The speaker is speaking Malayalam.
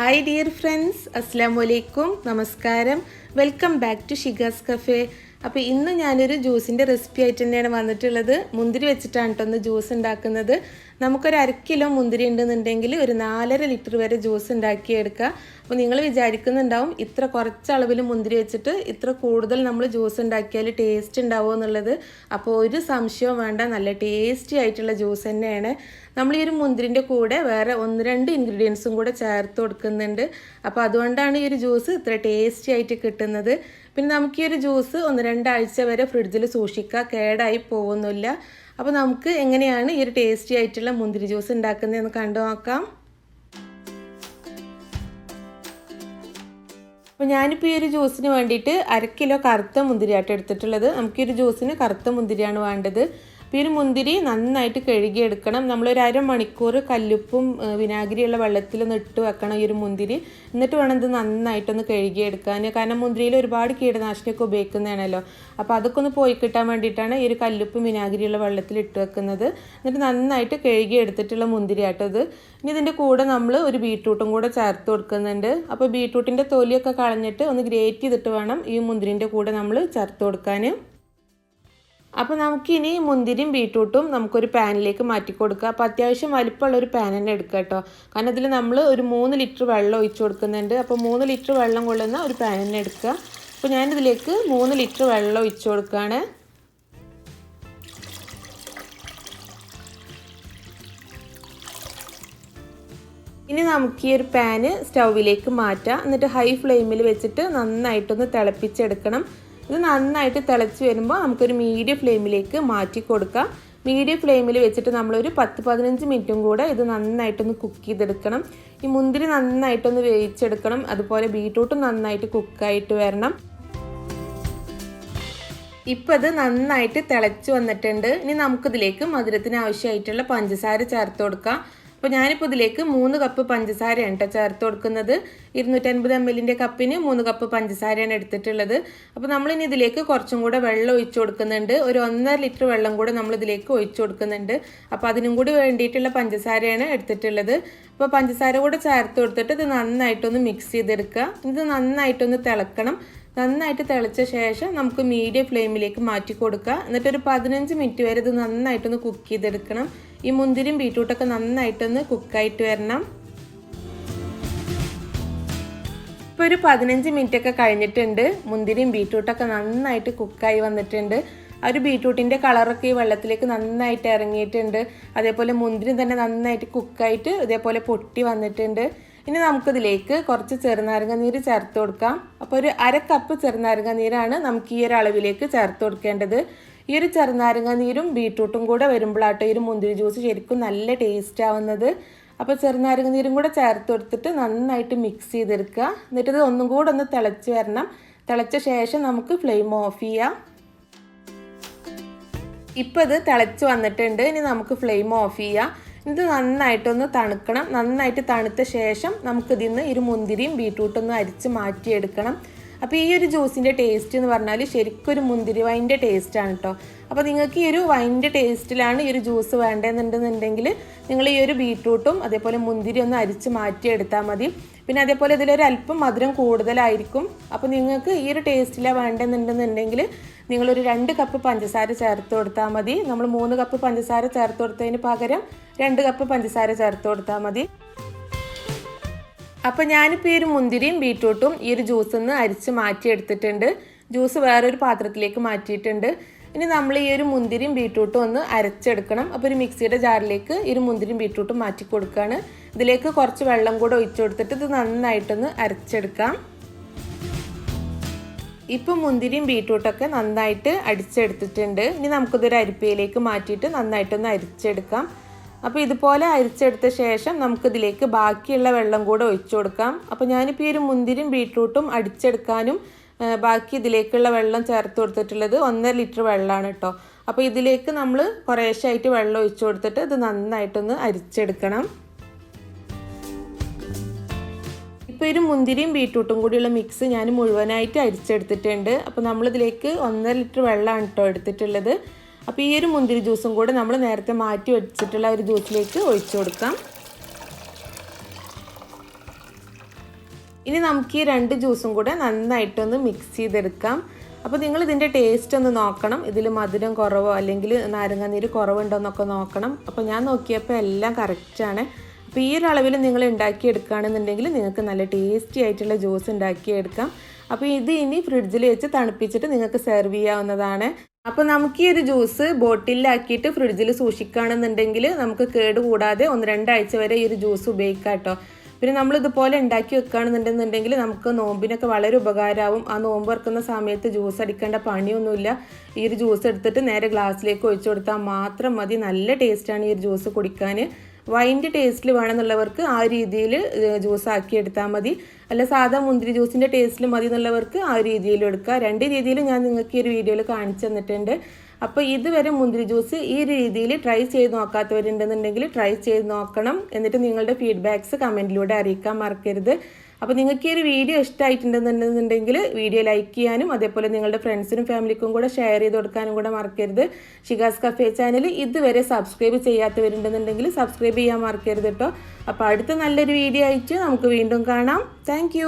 ഹായ് ഡിയർ ഫ്രണ്ട്സ്, അസ്സലാമു അലൈക്കും, നമസ്കാരം. Welcome back to Shiga's cafe. അപ്പോൾ ഇന്ന് ഞാനൊരു ജ്യൂസിൻ്റെ റെസിപ്പി ആയിട്ട് തന്നെയാണ് വന്നിട്ടുള്ളത്. മുന്തിരി വെച്ചിട്ടാണ് കേട്ടോ ഒന്ന് ജ്യൂസ് ഉണ്ടാക്കുന്നത്. നമുക്കൊരു 1/2 കിലോ മുന്തിരി ഉണ്ടെന്നുണ്ടെങ്കിൽ ഒരു 4.5 ലിറ്റർ വരെ ജ്യൂസ് ഉണ്ടാക്കിയെടുക്കുക. അപ്പോൾ നിങ്ങൾ വിചാരിക്കുന്നുണ്ടാവും ഇത്ര കുറച്ച് അളവിൽ മുന്തിരി വെച്ചിട്ട് ഇത്ര കൂടുതൽ നമ്മൾ ജ്യൂസ് ഉണ്ടാക്കിയാൽ ടേസ്റ്റ് ഉണ്ടാവുമോ എന്നുള്ളത്. അപ്പോൾ ഒരു സംശയവും വേണ്ട, നല്ല ടേസ്റ്റി ആയിട്ടുള്ള ജ്യൂസ് തന്നെയാണ്. നമ്മൾ ഈ ഒരു മുന്തിരിൻ്റെ കൂടെ വേറെ 1-2 ഇൻഗ്രീഡിയൻസും കൂടെ ചേർത്ത് കൊടുക്കുന്നുണ്ട്. അപ്പോൾ അതുകൊണ്ടാണ് ഈ ഒരു ജ്യൂസ് ഇത്ര ടേസ്റ്റി ആയിട്ട് കിട്ടുന്നത്. പിന്നെ നമുക്ക് ഈ ഒരു ജ്യൂസ് 1-2 ആഴ്ച വരെ ഫ്രിഡ്ജിൽ സൂക്ഷിക്കുക, കേടായി പോകുന്നില്ല. അപ്പോൾ നമുക്ക് എങ്ങനെയാണ് ഈ ഒരു ടേസ്റ്റി ആയിട്ടുള്ള മുന്തിരി ജ്യൂസ് ഉണ്ടാക്കുന്നതെന്ന് കണ്ടു നോക്കാം. അപ്പോൾ ഞാനിപ്പോൾ ഈ ഒരു ജ്യൂസിന് വേണ്ടിയിട്ട് 1/2 കിലോ കറുത്ത മുന്തിരിയായിട്ട് എടുത്തിട്ടുള്ളത്. നമുക്ക് ഈ ഒരു ജ്യൂസിന് കറുത്ത മുന്തിരിയാണ് വേണ്ടത്. അപ്പോൾ ഈ ഒരു മുന്തിരി നന്നായിട്ട് കഴുകിയെടുക്കണം. നമ്മളൊരു 1/2 മണിക്കൂർ കല്ലുപ്പും വിനാഗിരിയുള്ള വെള്ളത്തിലൊന്ന് ഇട്ട് വെക്കണം ഈ ഒരു മുന്തിരി. എന്നിട്ട് വേണം ഇത് നന്നായിട്ടൊന്ന് കഴുകിയെടുക്കാൻ. കാരണം മുന്തിരിയിൽ ഒരുപാട് കീടനാശിനിയൊക്കെ ഉപയോഗിക്കുന്നതാണല്ലോ. അപ്പോൾ അതൊക്കെ ഒന്ന് പോയി കിട്ടാൻ വേണ്ടിയിട്ടാണ് ഈ ഒരു കല്ലുപ്പും വിനാഗിരിയുള്ള വെള്ളത്തിൽ ഇട്ട് വെക്കുന്നത്. എന്നിട്ട് നന്നായിട്ട് കഴുകിയെടുത്തിട്ടുള്ള മുന്തിരിയാട്ടോ ഇത്. ഇനി ഇതിൻ്റെ കൂടെ നമ്മൾ ഒരു ബീട്രൂട്ടും കൂടെ ചേർത്ത് കൊടുക്കുന്നുണ്ട്. അപ്പോൾ ബീട്രൂട്ടിൻ്റെ തൊലിയൊക്കെ കളഞ്ഞിട്ട് ഒന്ന് ഗ്രേറ്റ് ചെയ്തിട്ട് വേണം ഈ മുന്തിരിൻ്റെ കൂടെ നമ്മൾ ചേർത്ത് കൊടുക്കാൻ. അപ്പോൾ നമുക്കിനി മുന്തിരിയും ബീട്രൂട്ടും നമുക്കൊരു പാനിലേക്ക് മാറ്റി കൊടുക്കുക. അപ്പോൾ അത്യാവശ്യം വലിപ്പമുള്ളൊരു പാൻ തന്നെ എടുക്കുക കേട്ടോ. കാരണം ഇതിൽ നമ്മൾ ഒരു 3 ലിറ്റർ വെള്ളം ഒഴിച്ച് കൊടുക്കുന്നുണ്ട്. അപ്പോൾ 3 ലിറ്റർ വെള്ളം കൊള്ളുന്ന ഒരു പാൻ തന്നെ എടുക്കുക. അപ്പോൾ ഞാനിതിലേക്ക് 3 ലിറ്റർ വെള്ളം ഒഴിച്ച് കൊടുക്കുകയാണ്. ഇനി നമുക്ക് ഈ ഒരു പാന് സ്റ്റൗവിലേക്ക് മാറ്റാം. എന്നിട്ട് ഹൈ ഫ്ലെയിമിൽ വെച്ചിട്ട് നന്നായിട്ടൊന്ന് തിളപ്പിച്ചെടുക്കണം. ഇത് നന്നായിട്ട് തിളച്ച് വരുമ്പോൾ നമുക്കൊരു മീഡിയം ഫ്ലെയിമിലേക്ക് മാറ്റി കൊടുക്കാം. മീഡിയം ഫ്ലെയിമിൽ വെച്ചിട്ട് നമ്മളൊരു 10-15 മിനിറ്റും കൂടെ ഇത് നന്നായിട്ടൊന്ന് കുക്ക് ചെയ്തെടുക്കണം. ഈ മുന്തിരി നന്നായിട്ടൊന്ന് വേവിച്ചെടുക്കണം. അതുപോലെ ബീട്രൂട്ടും നന്നായിട്ട് കുക്കായിട്ട് വരണം. ഇപ്പോൾ ഇത് നന്നായിട്ട് തിളച്ച് വന്നിട്ടുണ്ട്. ഇനി നമുക്കിതിലേക്ക് മധുരത്തിന് ആവശ്യമായിട്ടുള്ള പഞ്ചസാര ചേർത്ത് കൊടുക്കാം. അപ്പോൾ ഞാനിപ്പോൾ ഇതിലേക്ക് 3 കപ്പ് പഞ്ചസാരയാണ് കേട്ടോ ചേർത്ത് കൊടുക്കുന്നത്. 250 ml കപ്പിന് 3 കപ്പ് പഞ്ചസാരയാണ് എടുത്തിട്ടുള്ളത്. അപ്പോൾ നമ്മളിനി ഇതിലേക്ക് കുറച്ചും കൂടെ വെള്ളം ഒഴിച്ചു കൊടുക്കുന്നുണ്ട്. ഒരു 1.5 ലിറ്റർ വെള്ളം കൂടെ നമ്മൾ ഇതിലേക്ക് ഒഴിച്ചു കൊടുക്കുന്നുണ്ട്. അപ്പോൾ അതിനും കൂടി വേണ്ടിയിട്ടുള്ള പഞ്ചസാരയാണ് എടുത്തിട്ടുള്ളത്. അപ്പോൾ പഞ്ചസാര കൂടെ ചേർത്ത് കൊടുത്തിട്ട് ഇത് നന്നായിട്ടൊന്ന് മിക്സ് ചെയ്തെടുക്കുക. ഇത് നന്നായിട്ടൊന്ന് തിളക്കണം. നന്നായിട്ട് തിളച്ച ശേഷം നമുക്ക് മീഡിയം ഫ്ലെയിമിലേക്ക് മാറ്റി കൊടുക്കുക. എന്നിട്ടൊരു 15 മിനിറ്റ് വരെ ഇത് നന്നായിട്ടൊന്ന് കുക്ക് ചെയ്തെടുക്കണം. ഈ മുന്തിരിയും ബീട്രൂട്ടൊക്കെ നന്നായിട്ടൊന്ന് കുക്കായിട്ട് വരണം. ഇപ്പോൾ ഒരു 15 മിനിറ്റ് ഒക്കെ കഴിഞ്ഞിട്ടുണ്ട്. മുന്തിരിയും ബീട്രൂട്ടൊക്കെ നന്നായിട്ട് കുക്കായി വന്നിട്ടുണ്ട്. ആ ഒരു ബീട്രൂട്ടിൻ്റെ കളറൊക്കെ ഈ വെള്ളത്തിലേക്ക് നന്നായിട്ട് ഇറങ്ങിയിട്ടുണ്ട്. അതേപോലെ മുന്തിരി തന്നെ നന്നായിട്ട് കുക്കായിട്ട് ഇതേപോലെ പൊട്ടി വന്നിട്ടുണ്ട്. ഇനി നമുക്കിതിലേക്ക് കുറച്ച് ചെറുനാരങ്ങ നീര് ചേർത്ത് കൊടുക്കാം. അപ്പോൾ ഒരു 1/2 കപ്പ് ചെറുനാരങ്ങ നീരാണ് നമുക്ക് ഈ ഒരു അളവിലേക്ക് ചേർത്ത് കൊടുക്കേണ്ടത്. ഈ ഒരു ചെറുനാരങ്ങ നീരും ബീട്രൂട്ടും കൂടെ വരുമ്പോഴാട്ടോ ഈ ഒരു മുന്തിരി ജ്യൂസ് ശരിക്കും നല്ല ടേസ്റ്റ് ആവുന്നത്. അപ്പോൾ ചെറുനാരങ്ങ നീരും കൂടെ ചേർത്ത് കൊടുത്തിട്ട് നന്നായിട്ട് മിക്സ് ചെയ്തെടുക്കുക. എന്നിട്ട് ഇത് ഒന്നും കൂടെ ഒന്ന് തിളച്ച് വരണം. തിളച്ച ശേഷം നമുക്ക് ഫ്ലെയിം ഓഫ് ചെയ്യാം. ഇപ്പോൾ ഇത് തിളച്ച് വന്നിട്ടുണ്ട്. ഇനി നമുക്ക് ഫ്ലെയിം ഓഫ് ചെയ്യാം. ഇത് നന്നായിട്ടൊന്ന് തണുക്കണം. നന്നായിട്ട് തണുത്ത ശേഷം നമുക്കിതിൽ നിന്ന് ഒരു മുന്തിരിയും ബീട്രൂട്ടൊന്ന് അരിച്ച് മാറ്റിയെടുക്കണം. അപ്പോൾ ഈ ഒരു ജ്യൂസിൻ്റെ ടേസ്റ്റ് എന്ന് പറഞ്ഞാൽ ശരിക്കും ഒരു മുന്തിരി വൈൻ്റെ ടേസ്റ്റാണ് കേട്ടോ. അപ്പോൾ നിങ്ങൾക്ക് ഈ ഒരു വൈൻ്റെ ടേസ്റ്റിലാണ് ഈ ഒരു ജ്യൂസ് വേണ്ടതെന്നുണ്ടെന്നുണ്ടെങ്കിൽ നിങ്ങൾ ഈ ഒരു ബീട്രൂട്ടും അതേപോലെ മുന്തിരി ഒന്ന് അരിച്ച് മാറ്റിയെടുത്താൽ മതി. പിന്നെ അതേപോലെ ഇതിലൊരു അല്പം മധുരം കൂടുതലായിരിക്കും. അപ്പോൾ നിങ്ങൾക്ക് ഈ ഒരു ടേസ്റ്റിലാണ് വേണ്ടതെന്നുണ്ടെന്നുണ്ടെങ്കിൽ നിങ്ങളൊരു 2 കപ്പ് പഞ്ചസാര ചേർത്ത് കൊടുത്താൽ മതി. നമ്മൾ 3 കപ്പ് പഞ്ചസാര ചേർത്ത് കൊടുത്തതിന് പകരം 2 കപ്പ് പഞ്ചസാര ചേർത്ത് കൊടുത്താൽ മതി. അപ്പോൾ ഞാനിപ്പോൾ ഈ ഒരു മുന്തിരിയും ബീട്രൂട്ടും ഈ ഒരു ജ്യൂസിൽ നിന്ന് അരിച്ച് മാറ്റിയെടുത്തിട്ടുണ്ട്. ജ്യൂസ് വേറൊരു പാത്രത്തിലേക്ക് മാറ്റിയിട്ടുണ്ട്. ഇനി നമ്മൾ ഈ ഒരു മുന്തിരിയും ബീട്രൂട്ടും ഒന്ന് അരച്ചെടുക്കണം. അപ്പോൾ ഒരു മിക്സിയുടെ ജാറിലേക്ക് ഈ ഒരു മുന്തിരിയും ബീട്രൂട്ടും മാറ്റി കൊടുക്കുകയാണ്. ഇതിലേക്ക് കുറച്ച് വെള്ളം കൂടെ ഒഴിച്ചു കൊടുത്തിട്ട് ഇത് നന്നായിട്ടൊന്ന് അരച്ചെടുക്കാം. ഇപ്പോൾ മുന്തിരിയും ബീട്രൂട്ടൊക്കെ നന്നായിട്ട് അടിച്ചെടുത്തിട്ടുണ്ട്. ഇനി നമുക്കിതൊരു അരിപ്പയിലേക്ക് മാറ്റിയിട്ട് നന്നായിട്ടൊന്ന് അരിച്ചെടുക്കാം. അപ്പോൾ ഇതുപോലെ അരിച്ചെടുത്ത ശേഷം നമുക്കിതിലേക്ക് ബാക്കിയുള്ള വെള്ളം കൂടെ ഒഴിച്ചു കൊടുക്കാം. അപ്പോൾ ഞാനിപ്പോൾ ഈ ഒരു മുന്തിരിയും ബീട്രൂട്ടും അടിച്ചെടുക്കാനും ബാക്കി ഇതിലേക്കുള്ള വെള്ളം ചേർത്ത് കൊടുത്തിട്ടുള്ളത് 1.5 ലിറ്റർ വെള്ളമാണ് കേട്ടോ. അപ്പോൾ ഇതിലേക്ക് നമ്മൾ കുറേശ്ശായിട്ട് വെള്ളം ഒഴിച്ചു കൊടുത്തിട്ട് ഇത് നന്നായിട്ടൊന്ന് അരിച്ചെടുക്കണം. ഇപ്പോൾ ഒരു മുന്തിരിയും ബീട്രൂട്ടും കൂടിയുള്ള മിക്സ് ഞാൻ മുഴുവനായിട്ട് അരിച്ചെടുത്തിട്ടുണ്ട്. അപ്പോൾ നമ്മളിതിലേക്ക് 1.5 ലിറ്റർ വെള്ളമാണ് കേട്ടോ എടുത്തിട്ടുള്ളത്. അപ്പോൾ ഈ ഒരു മുന്തിരി ജ്യൂസും കൂടെ നമ്മൾ നേരത്തെ മാറ്റി വെച്ചിട്ടുള്ള ഒരു ജ്യൂസിലേക്ക് ഒഴിച്ചു കൊടുക്കാം. ഇനി നമുക്ക് ഈ 2 ജ്യൂസും കൂടെ നന്നായിട്ടൊന്ന് മിക്സ് ചെയ്തെടുക്കാം. അപ്പോൾ നിങ്ങൾ ഇതിൻ്റെ ടേസ്റ്റ് ഒന്ന് നോക്കണം. ഇതിൽ മധുരം കുറവോ അല്ലെങ്കിൽ നാരങ്ങാനീര് കുറവുണ്ടോ എന്നൊക്കെ നോക്കണം. അപ്പോൾ ഞാൻ നോക്കിയപ്പോൾ എല്ലാം കറക്റ്റാണ്. അപ്പോൾ ഈ ഒരു അളവിൽ നിങ്ങൾ ഉണ്ടാക്കിയെടുക്കുകയാണെന്നുണ്ടെങ്കിൽ നിങ്ങൾക്ക് നല്ല ടേസ്റ്റി ആയിട്ടുള്ള ജ്യൂസ് ഉണ്ടാക്കിയെടുക്കാം. അപ്പോൾ ഇത് ഇനി ഫ്രിഡ്ജിൽ വെച്ച് തണുപ്പിച്ചിട്ട് നിങ്ങൾക്ക് സെർവ് ചെയ്യാവുന്നതാണ്. അപ്പോൾ നമുക്ക് ഈ ഒരു ജ്യൂസ് ബോട്ടിലാക്കിയിട്ട് ഫ്രിഡ്ജിൽ സൂക്ഷിക്കുകയാണെന്നുണ്ടെങ്കിൽ നമുക്ക് കേട് കൂടാതെ 1-2 ആഴ്ച വരെ ഈ ഒരു ജ്യൂസ് ഉപയോഗിക്കാം കേട്ടോ. പിന്നെ നമ്മളിതുപോലെ ഉണ്ടാക്കി വെക്കുകയാണെന്നുണ്ടെന്നുണ്ടെങ്കിൽ നമുക്ക് നോമ്പിനൊക്കെ വളരെ ഉപകാരമാവും. ആ നോമ്പ് തുറക്കുന്ന സമയത്ത് ജ്യൂസ് അടിക്കേണ്ട പണിയൊന്നുമില്ല. ഈ ഒരു ജ്യൂസ് എടുത്തിട്ട് നേരെ ഗ്ലാസ്സിലേക്ക് ഒഴിച്ചു കൊടുത്താൽ മാത്രം മതി. നല്ല ടേസ്റ്റാണ് ഈ ഒരു ജ്യൂസ് കുടിക്കാൻ. വൈൻ്റെ ടേസ്റ്റിൽ വേണമെന്നുള്ളവർക്ക് ആ രീതിയിൽ ജ്യൂസ് ആക്കി എടുത്താൽ മതി. അല്ല സാധാ മുന്തിരി ജ്യൂസിൻ്റെ ടേസ്റ്റിൽ മതി എന്നുള്ളവർക്ക് ആ രീതിയിലും എടുക്കുക. 2 രീതിയിലും ഞാൻ നിങ്ങൾക്ക് ഈ ഒരു വീഡിയോയിൽ കാണിച്ചു തന്നിട്ടുണ്ട്. അപ്പോൾ ഇതുവരെ മുന്തിരി ജ്യൂസ് ഈ രീതിയിൽ ട്രൈ ചെയ്ത് നോക്കാത്തവരുണ്ടെന്നുണ്ടെങ്കിൽ ട്രൈ ചെയ്ത് നോക്കണം. എന്നിട്ട് നിങ്ങളുടെ ഫീഡ്ബാക്ക്സ് കമൻറ്റിലൂടെ അറിയിക്കാൻ മറക്കരുത്. അപ്പോൾ നിങ്ങൾക്ക് ഈ ഒരു വീഡിയോ ഇഷ്ടമായിട്ടുണ്ടെന്നുണ്ടെങ്കിൽ വീഡിയോ ലൈക്ക് ചെയ്യാനും അതേപോലെ നിങ്ങളുടെ ഫ്രണ്ട്സിനും ഫാമിലിക്കും കൂടെ ഷെയർ ചെയ്ത് കൊടുക്കാനും കൂടെ മറക്കരുത്. ഷിഗാസ് കഫേ ചാനൽ ഇതുവരെ സബ്സ്ക്രൈബ് ചെയ്യാത്തവരുണ്ടെന്നുണ്ടെങ്കിൽ സബ്സ്ക്രൈബ് ചെയ്യാൻ മറക്കരുത് കേട്ടോ. അപ്പോൾ അടുത്ത നല്ലൊരു വീഡിയോ ആയിട്ട് നമുക്ക് വീണ്ടും കാണാം. താങ്ക്